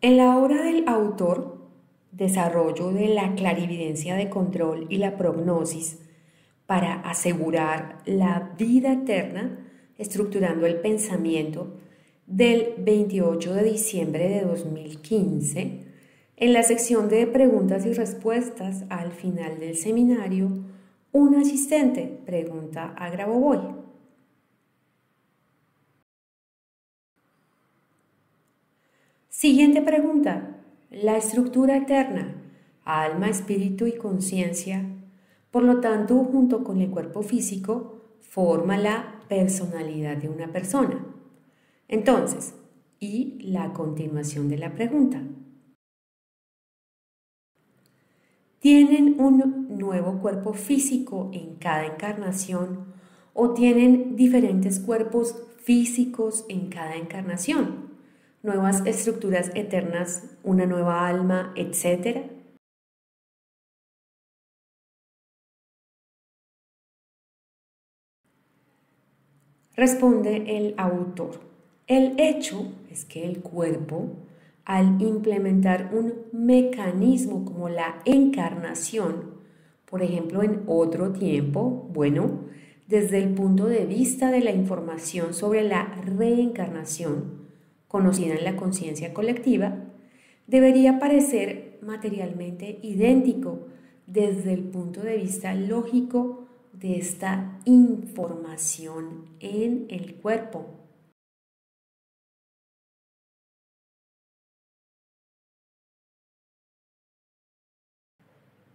En la obra del autor, Desarrollo de la clarividencia de control y la prognosis para asegurar la vida eterna, estructurando el pensamiento, del 28 de diciembre de 2015, en la sección de preguntas y respuestas al final del seminario, un asistente pregunta a Grabovoi: siguiente pregunta. La estructura eterna, alma, espíritu y conciencia, por lo tanto, junto con el cuerpo físico, forma la personalidad de una persona. Entonces, y la continuación de la pregunta: ¿tienen un nuevo cuerpo físico en cada encarnación o tienen diferentes cuerpos físicos en cada encarnación? ¿Nuevas estructuras eternas, una nueva alma, etcétera? Responde el autor: el hecho es que el cuerpo, al implementar un mecanismo como la encarnación, por ejemplo en otro tiempo, desde el punto de vista de la información sobre la reencarnación, conocida en la conciencia colectiva, debería parecer materialmente idéntico desde el punto de vista lógico de esta información en el cuerpo.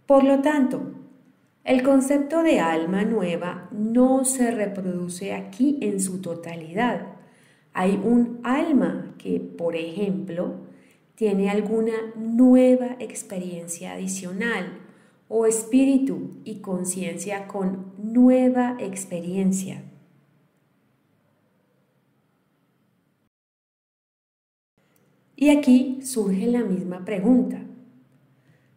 Por lo tanto, el concepto de alma nueva no se reproduce aquí en su totalidad. Hay un alma que, por ejemplo, tiene alguna nueva experiencia adicional, o espíritu y conciencia con nueva experiencia. Y aquí surge la misma pregunta.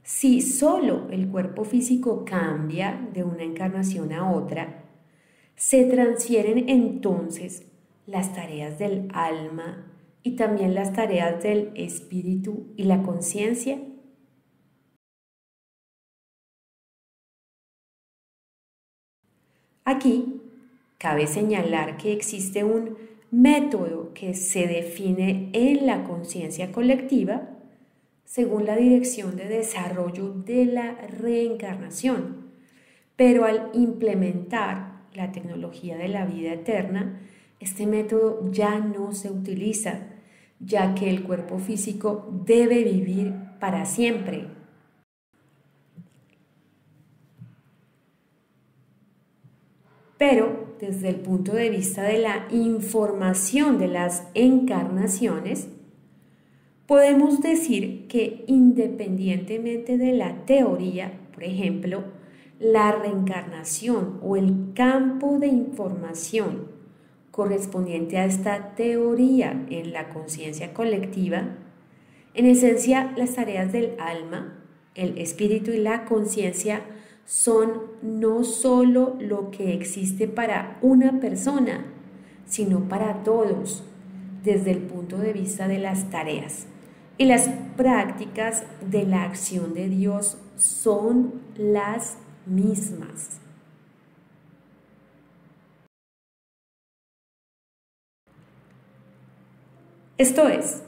Si solo el cuerpo físico cambia de una encarnación a otra, ¿se transfieren entonces las tareas del alma y también las tareas del espíritu y la conciencia? Aquí cabe señalar que existe un método que se define en la conciencia colectiva según la Dirección de Desarrollo de la Reencarnación, pero al implementar la tecnología de la vida eterna, este método ya no se utiliza, ya que el cuerpo físico debe vivir para siempre. Pero desde el punto de vista de la información de las encarnaciones, podemos decir que independientemente de la teoría, por ejemplo, la reencarnación o el campo de información correspondiente a esta teoría en la conciencia colectiva, en esencia las tareas del alma, el espíritu y la conciencia son no solo lo que existe para una persona, sino para todos, desde el punto de vista de las tareas. Y las prácticas de la acción de Dios son las mismas. Esto es,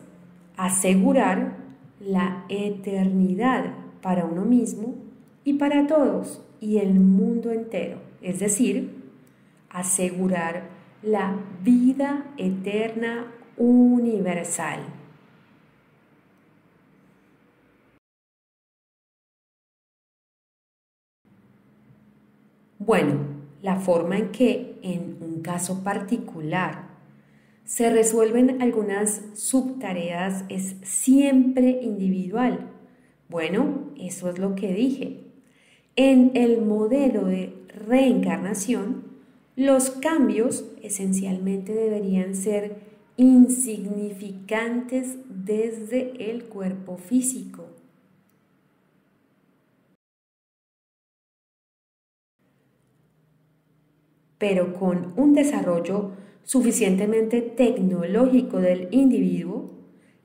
asegurar la eternidad para uno mismo y para todos y el mundo entero, es decir, asegurar la vida eterna universal. Bueno, la forma en que en un caso particular se resuelven algunas subtareas es siempre individual. Bueno, eso es lo que dije. En el modelo de reencarnación, los cambios esencialmente deberían ser insignificantes desde el cuerpo físico. Pero con un desarrollo suficientemente tecnológico del individuo,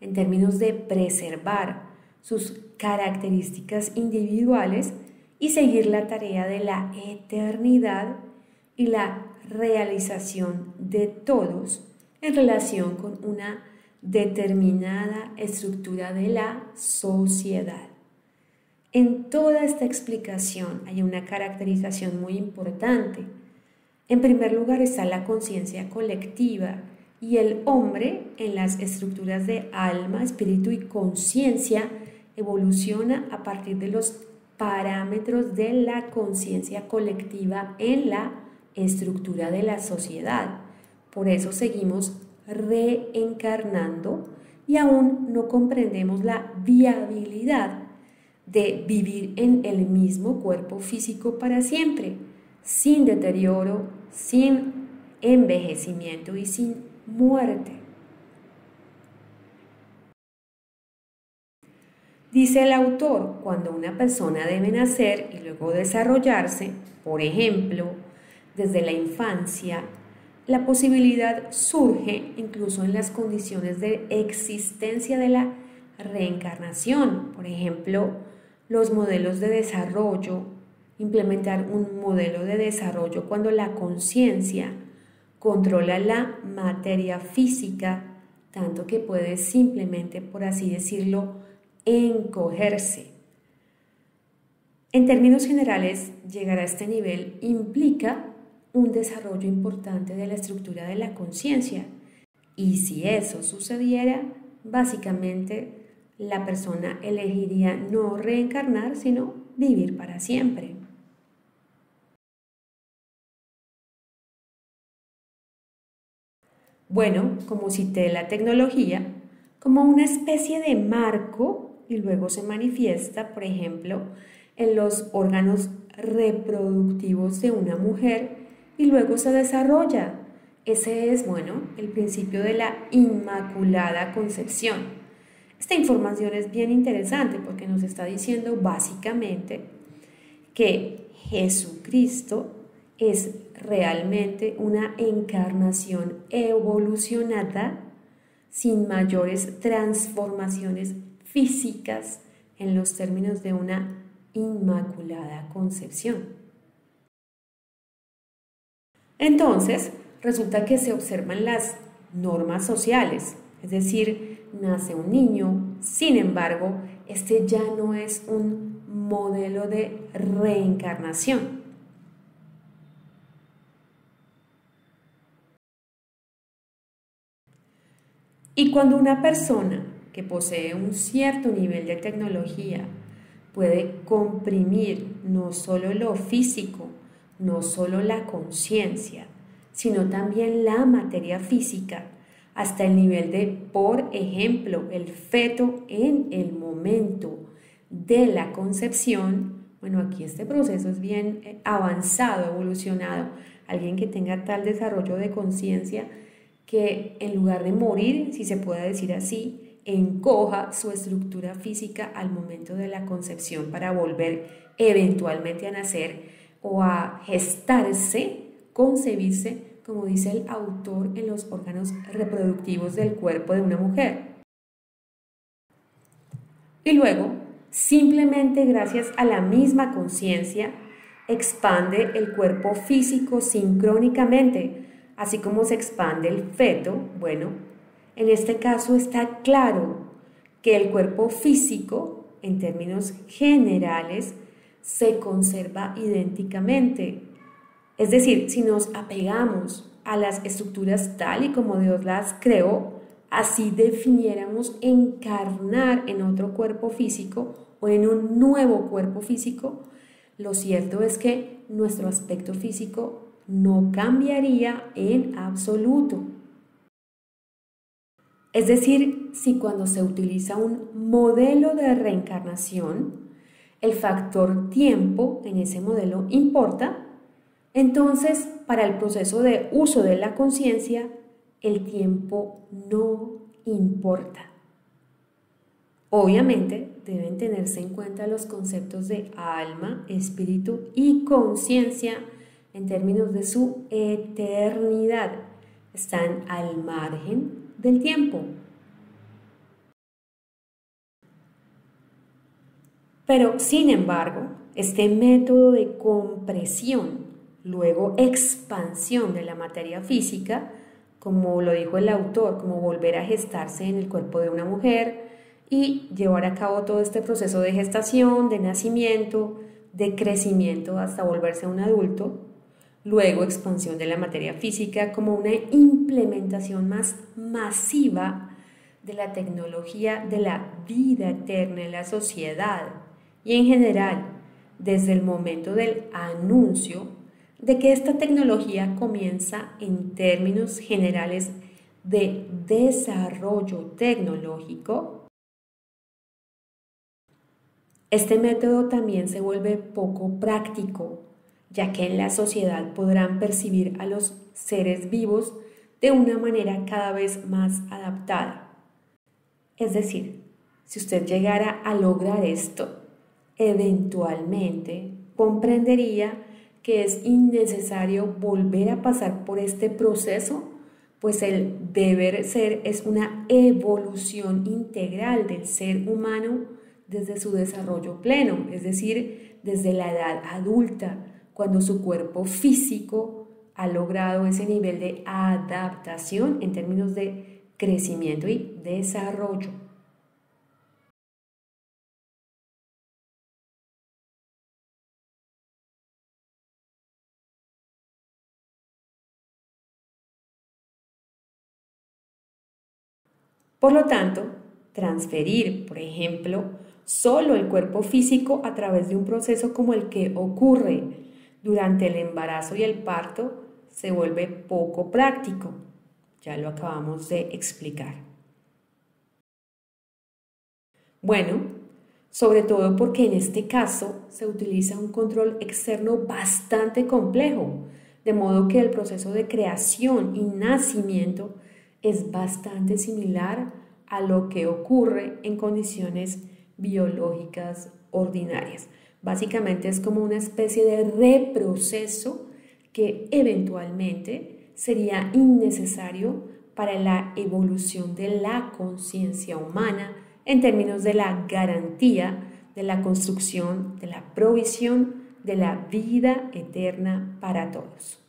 en términos de preservar sus características individuales y seguir la tarea de la eternidad y la realización de todos en relación con una determinada estructura de la sociedad. En toda esta explicación hay una caracterización muy importante. En primer lugar está la conciencia colectiva y el hombre en las estructuras de alma, espíritu y conciencia evoluciona a partir de los parámetros de la conciencia colectiva en la estructura de la sociedad. Por eso seguimos reencarnando y aún no comprendemos la viabilidad de vivir en el mismo cuerpo físico para siempre, sin deterioro, sin envejecimiento y sin muerte. Dice el autor, cuando una persona debe nacer y luego desarrollarse, por ejemplo, desde la infancia, la posibilidad surge incluso en las condiciones de existencia de la reencarnación. Por ejemplo, los modelos de desarrollo, implementar un modelo de desarrollo cuando la conciencia controla la materia física, tanto que puede simplemente, por así decirlo, encogerse. En términos generales, llegar a este nivel implica un desarrollo importante de la estructura de la conciencia. Y si eso sucediera, básicamente la persona elegiría no reencarnar, sino vivir para siempre. Bueno, como cité la tecnología, como una especie de marco y luego se manifiesta, por ejemplo, en los órganos reproductivos de una mujer y luego se desarrolla. Ese es, el principio de la Inmaculada Concepción. Esta información es bien interesante porque nos está diciendo básicamente que Jesucristo es realmente una encarnación evolucionada sin mayores transformaciones físicas en los términos de una Inmaculada Concepción. Entonces, resulta que se observan las normas sociales, es decir, nace un niño, sin embargo, este ya no es un modelo de reencarnación. Y cuando una persona que posee un cierto nivel de tecnología puede comprimir no solo lo físico, no solo la conciencia, sino también la materia física, hasta el nivel de, por ejemplo, el feto en el momento de la concepción. Aquí este proceso es bien avanzado, evolucionado. Alguien que tenga tal desarrollo de conciencia que en lugar de morir, si se puede decir así, encoja su estructura física al momento de la concepción para volver eventualmente a nacer o a gestarse, concebirse, como dice el autor, en los órganos reproductivos del cuerpo de una mujer. Y luego, simplemente gracias a la misma conciencia, expande el cuerpo físico sincrónicamente, así como se expande el feto. En este caso está claro que el cuerpo físico, en términos generales, se conserva idénticamente. Es decir, si nos apegamos a las estructuras tal y como Dios las creó, así definiéramos encarnar en otro cuerpo físico o en un nuevo cuerpo físico, lo cierto es que nuestro aspecto físico no cambiaría en absoluto. Es decir, si cuando se utiliza un modelo de reencarnación, el factor tiempo en ese modelo importa, entonces para el proceso de uso de la conciencia, el tiempo no importa. Obviamente deben tenerse en cuenta los conceptos de alma, espíritu y conciencia en términos de su eternidad. Están al margen del tiempo. Pero, sin embargo, este método de compresión, luego expansión de la materia física, como lo dijo el autor, como volver a gestarse en el cuerpo de una mujer y llevar a cabo todo este proceso de gestación, de nacimiento, de crecimiento hasta volverse un adulto, luego expansión de la materia física como una implementación más masiva de la tecnología de la vida eterna en la sociedad y en general desde el momento del anuncio de que esta tecnología comienza en términos generales de desarrollo tecnológico. Este método también se vuelve poco práctico, ya que en la sociedad podrán percibir a los seres vivos de una manera cada vez más adaptada. Es decir, si usted llegara a lograr esto, eventualmente comprendería que es innecesario volver a pasar por este proceso, pues el deber ser es una evolución integral del ser humano desde su desarrollo pleno, es decir, desde la edad adulta, cuando su cuerpo físico ha logrado ese nivel de adaptación en términos de crecimiento y desarrollo. Por lo tanto, transferir, por ejemplo, solo el cuerpo físico a través de un proceso como el que ocurre durante el embarazo y el parto se vuelve poco práctico. Ya lo acabamos de explicar. Bueno, sobre todo porque en este caso se utiliza un control externo bastante complejo, de modo que el proceso de creación y nacimiento es bastante similar a lo que ocurre en condiciones biológicas ordinarias. Básicamente es como una especie de reproceso que eventualmente sería innecesario para la evolución de la conciencia humana en términos de la garantía de la construcción, de la provisión de la vida eterna para todos.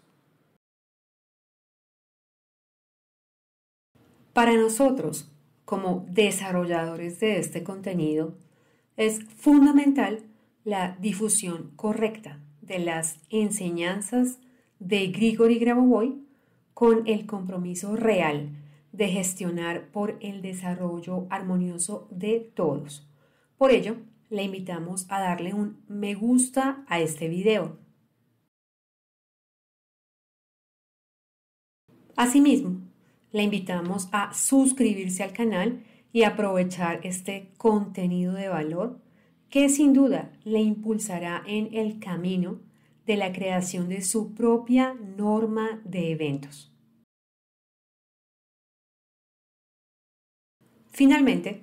Para nosotros, como desarrolladores de este contenido, es fundamental la difusión correcta de las enseñanzas de Grigori Grabovoi con el compromiso real de gestionar por el desarrollo armonioso de todos. Por ello, le invitamos a darle un me gusta a este video. Asimismo, le invitamos a suscribirse al canal y aprovechar este contenido de valor que sin duda le impulsará en el camino de la creación de su propia norma de eventos. Finalmente,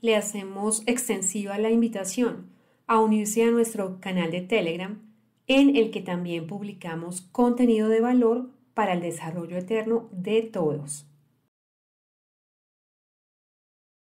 le hacemos extensiva la invitación a unirse a nuestro canal de Telegram, en el que también publicamos contenido de valor para el desarrollo eterno de todos.